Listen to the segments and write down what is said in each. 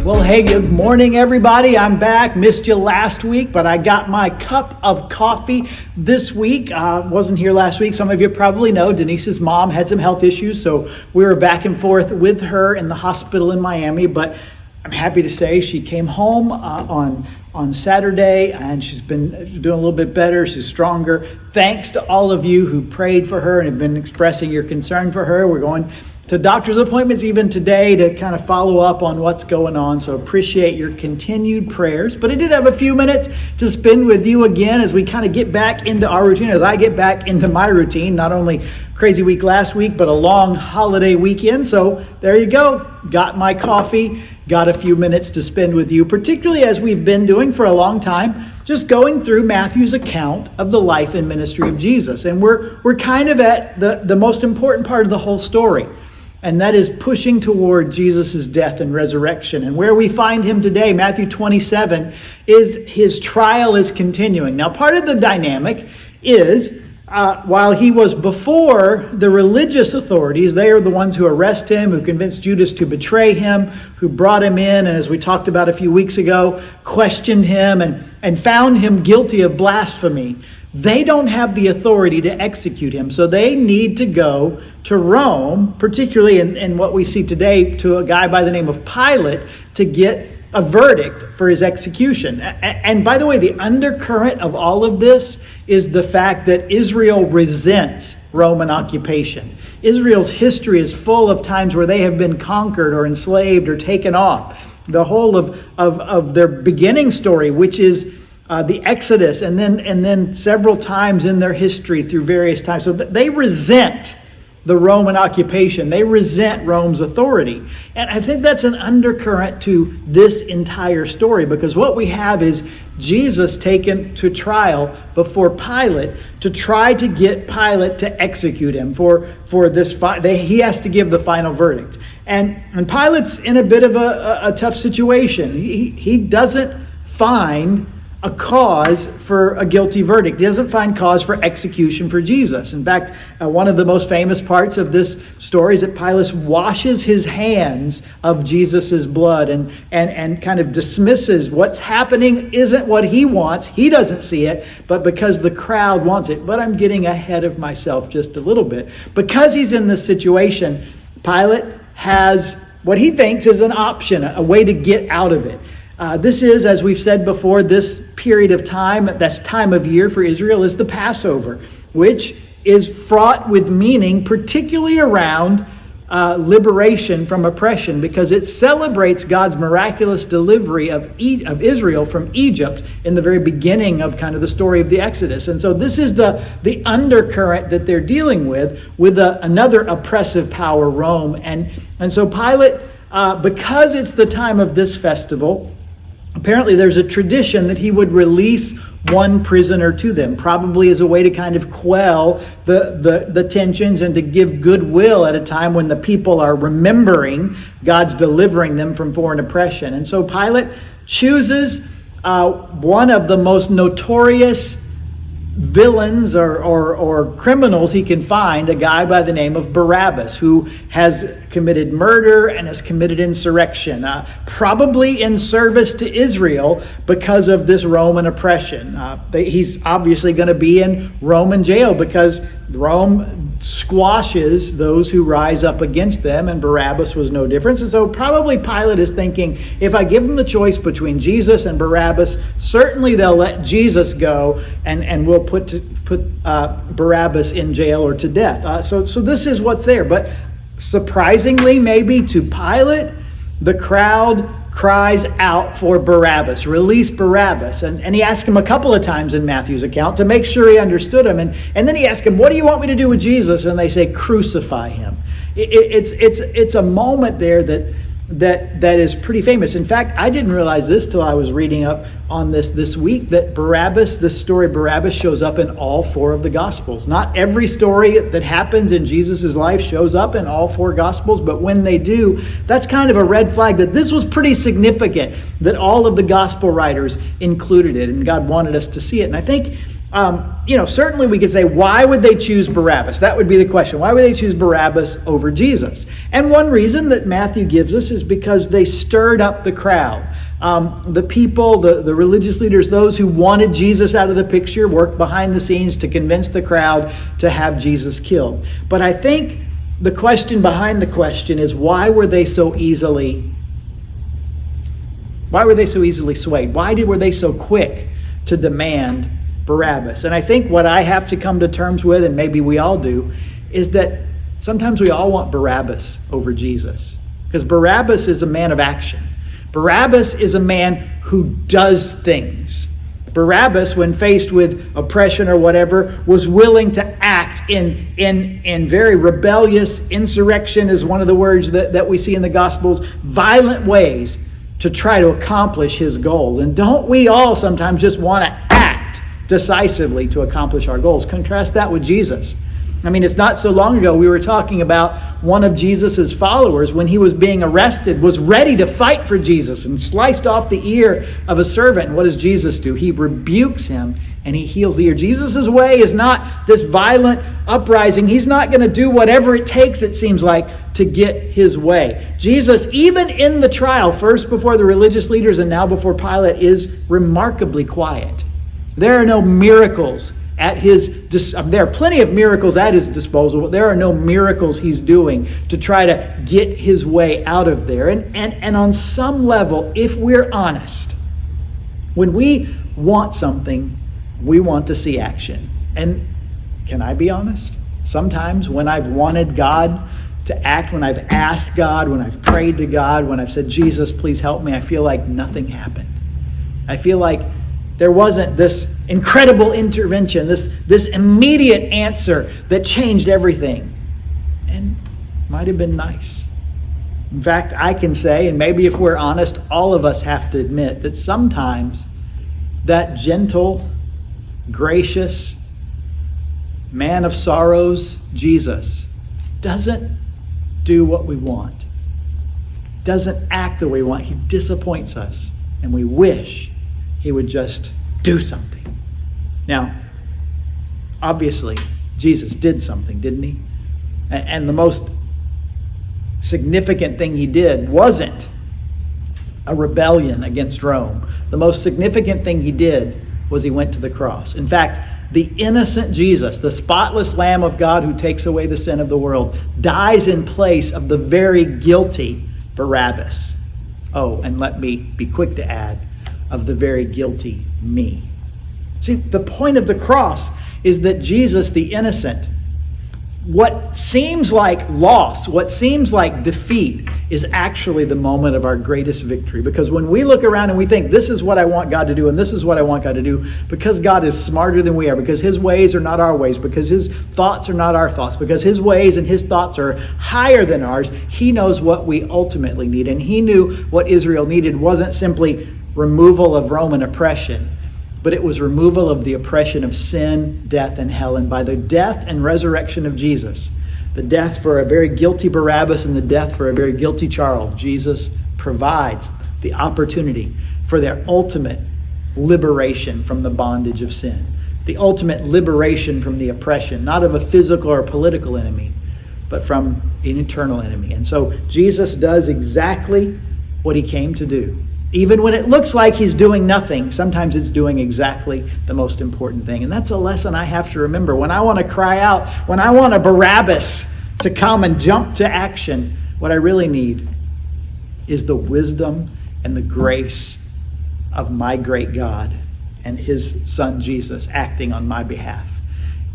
Well, hey, good morning, everybody. I'm back. Missed you last week, but I got my cup of coffee this week. Wasn't here last week. Some of you probably know Denise's mom had some health issues, so we were back and forth with her in the hospital in Miami. But I'm happy to say she came home on Saturday, and she's been doing a little bit better. She's stronger. Thanks to all of you who prayed for her and have been expressing your concern for her. We're going to doctor's appointments even today to kind of follow up on what's going on. So appreciate your continued prayers. But I did have a few minutes to spend with you again as we kind of get back into our routine, as I get back into my routine. Not only crazy week last week, but a long holiday weekend. So there you go. Got my coffee, got a few minutes to spend with you, particularly as we've been doing for a long time, just going through Matthew's account of the life and ministry of Jesus. And we're kind of at the most important part of the whole story. And that is pushing toward Jesus' death and resurrection. And where we find him today, Matthew 27, is his trial is continuing. Now, part of the dynamic is, while he was before the religious authorities, they are the ones who arrest him, who convinced Judas to betray him, who brought him in, and as we talked about a few weeks ago, questioned him and found him guilty of blasphemy. They don't have the authority to execute him, so they need to go to Rome, particularly in what we see today, to a guy by the name of Pilate, to get a verdict for his execution. And by the way, the undercurrent of all of this is the fact that Israel resents Roman occupation. Israel's history is full of times where they have been conquered or enslaved or taken off. The whole of their beginning story, which is the Exodus, and then several times in their history through various times. So they resent the Roman occupation. They resent Rome's authority. And I think that's an undercurrent to this entire story, because what we have is Jesus taken to trial before Pilate to try to get Pilate to execute him for this. He has to give the final verdict. And Pilate's in a bit of a tough situation. He doesn't find a cause for a guilty verdict. He doesn't find cause for execution for Jesus. In fact, one of the most famous parts of this story is that Pilate washes his hands of Jesus's blood and kind of dismisses what's happening isn't what he wants. He doesn't see it, but because the crowd wants it. But I'm getting ahead of myself just a little bit. Because he's in this situation, Pilate has what he thinks is an option, a way to get out of it. This is, as we've said before, this period of time, this time of year for Israel is the Passover, which is fraught with meaning, particularly around liberation from oppression, because it celebrates God's miraculous delivery of Israel from Egypt in the very beginning of kind of the story of the Exodus. And so this is the undercurrent that they're dealing with another oppressive power, Rome. And so Pilate, because it's the time of this festival, apparently there's a tradition that he would release one prisoner to them, probably as a way to kind of quell the tensions and to give goodwill at a time when the people are remembering God's delivering them from foreign oppression. And so Pilate chooses one of the most notorious villains or criminals he can find, a guy by the name of Barabbas, who has committed murder and has committed insurrection, probably in service to Israel because of this Roman oppression. He's obviously going to be in Roman jail because Rome squashes those who rise up against them, and Barabbas was no different. And so probably Pilate is thinking, if I give them the choice between Jesus and Barabbas, certainly they'll let Jesus go, and we'll put Barabbas in jail or to death. So this is what's there. But surprisingly, maybe to Pilate, the crowd cries out for Barabbas, release Barabbas. And he asked him a couple of times in Matthew's account to make sure he understood him. And then he asked him, what do you want me to do with Jesus? And they say, crucify him. It's a moment there that is pretty famous. In fact, I didn't realize this till I was reading up on this week, that Barabbas, this story Barabbas, shows up in all four of the Gospels. Not every story that happens in Jesus' life shows up in all four Gospels, but when they do, that's kind of a red flag that this was pretty significant, that all of the Gospel writers included it, and God wanted us to see it. And I think Certainly we could say, why would they choose Barabbas? That would be the question. Why would they choose Barabbas over Jesus? And one reason that Matthew gives us is because they stirred up the crowd. The people, the religious leaders, those who wanted Jesus out of the picture, worked behind the scenes to convince the crowd to have Jesus killed. But I think the question behind the question is, why were they so easily swayed? Why were they so quick to demand Barabbas? And I think what I have to come to terms with, and maybe we all do, is that sometimes we all want Barabbas over Jesus. Because Barabbas is a man of action. Barabbas is a man who does things. Barabbas, when faced with oppression or whatever, was willing to act in very rebellious, insurrection is one of the words that we see in the Gospels, violent ways to try to accomplish his goals. And don't we all sometimes just want to act decisively to accomplish our goals? Contrast that with Jesus. I mean, it's not so long ago we were talking about one of Jesus's followers, when he was being arrested, was ready to fight for Jesus and sliced off the ear of a servant. And what does Jesus do? He rebukes him and he heals the ear. Jesus' way is not this violent uprising. He's not going to do whatever it takes, it seems like, to get his way. Jesus, even in the trial, first before the religious leaders and now before Pilate, is remarkably quiet. There are no miracles at there are plenty of miracles at his disposal, but there are no miracles he's doing to try to get his way out of there. And on some level, if we're honest, when we want something, we want to see action. And can I be honest? Sometimes when I've wanted God to act, when I've asked God, when I've prayed to God, when I've said, Jesus, please help me, I feel like nothing happened. I feel like there wasn't this incredible intervention, this immediate answer that changed everything. And might have been nice. In fact, I can say, and maybe if we're honest, all of us have to admit that sometimes that gentle, gracious, man of sorrows, Jesus, doesn't do what we want. Doesn't act the way we want. He disappoints us, and we wish he would just do something. Now, obviously, Jesus did something, didn't he? And the most significant thing he did wasn't a rebellion against Rome. The most significant thing he did was he went to the cross. In fact, the innocent Jesus, the spotless Lamb of God who takes away the sin of the world, dies in place of the very guilty Barabbas. Oh, and let me be quick to add, of the very guilty me. See, the point of the cross is that Jesus, the innocent, what seems like loss, what seems like defeat, is actually the moment of our greatest victory. Because when we look around and we think, this is what I want God to do, and this is what I want God to do, because God is smarter than we are, because his ways are not our ways, because his thoughts are not our thoughts, because his ways and his thoughts are higher than ours, he knows what we ultimately need. And he knew what Israel needed wasn't simply removal of Roman oppression, but it was removal of the oppression of sin, death, and hell. And by the death and resurrection of Jesus, the death for a very guilty Barabbas and the death for a very guilty Charles, Jesus provides the opportunity for their ultimate liberation from the bondage of sin, the ultimate liberation from the oppression, not of a physical or political enemy, but from an eternal enemy. And so Jesus does exactly what he came to do. Even when it looks like he's doing nothing, sometimes it's doing exactly the most important thing. And that's a lesson I have to remember. When I want to cry out, when I want a Barabbas to come and jump to action, what I really need is the wisdom and the grace of my great God and his son Jesus acting on my behalf.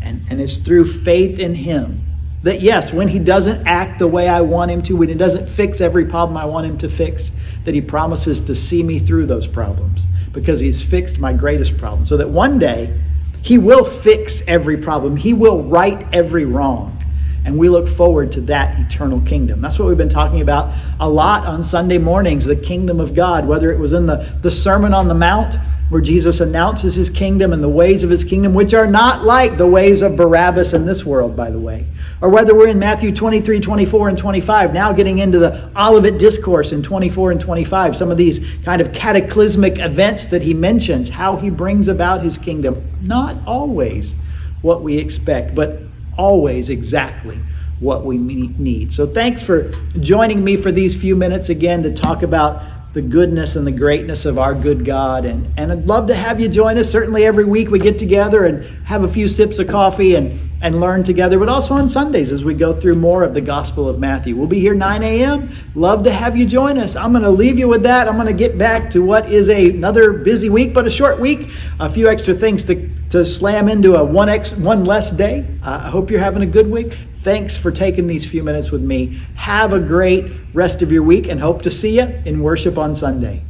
And it's through faith in him that, yes, when he doesn't act the way I want him to, when he doesn't fix every problem I want him to fix, that he promises to see me through those problems because he's fixed my greatest problem. So that one day he will fix every problem. He will right every wrong. And we look forward to that eternal kingdom. That's what we've been talking about a lot on Sunday mornings, the kingdom of God, whether it was in the Sermon on the Mount, where Jesus announces his kingdom and the ways of his kingdom, which are not like the ways of Barabbas in this world, by the way. Or whether we're in Matthew 23, 24, and 25, now getting into the Olivet Discourse in 24 and 25, some of these kind of cataclysmic events that he mentions, how he brings about his kingdom. Not always what we expect, but always exactly what we need. So thanks for joining me for these few minutes again to talk about the goodness and the greatness of our good God. And I'd love to have you join us. Certainly every week we get together and have a few sips of coffee and learn together, but also on Sundays as we go through more of the Gospel of Matthew. We'll be here 9 a.m. Love to have you join us. I'm going to leave you with that. I'm going to get back to what is another busy week, but a short week. A few extra things to slam into a one less day. I hope you're having a good week. Thanks for taking these few minutes with me. Have a great rest of your week and hope to see you in worship on Sunday.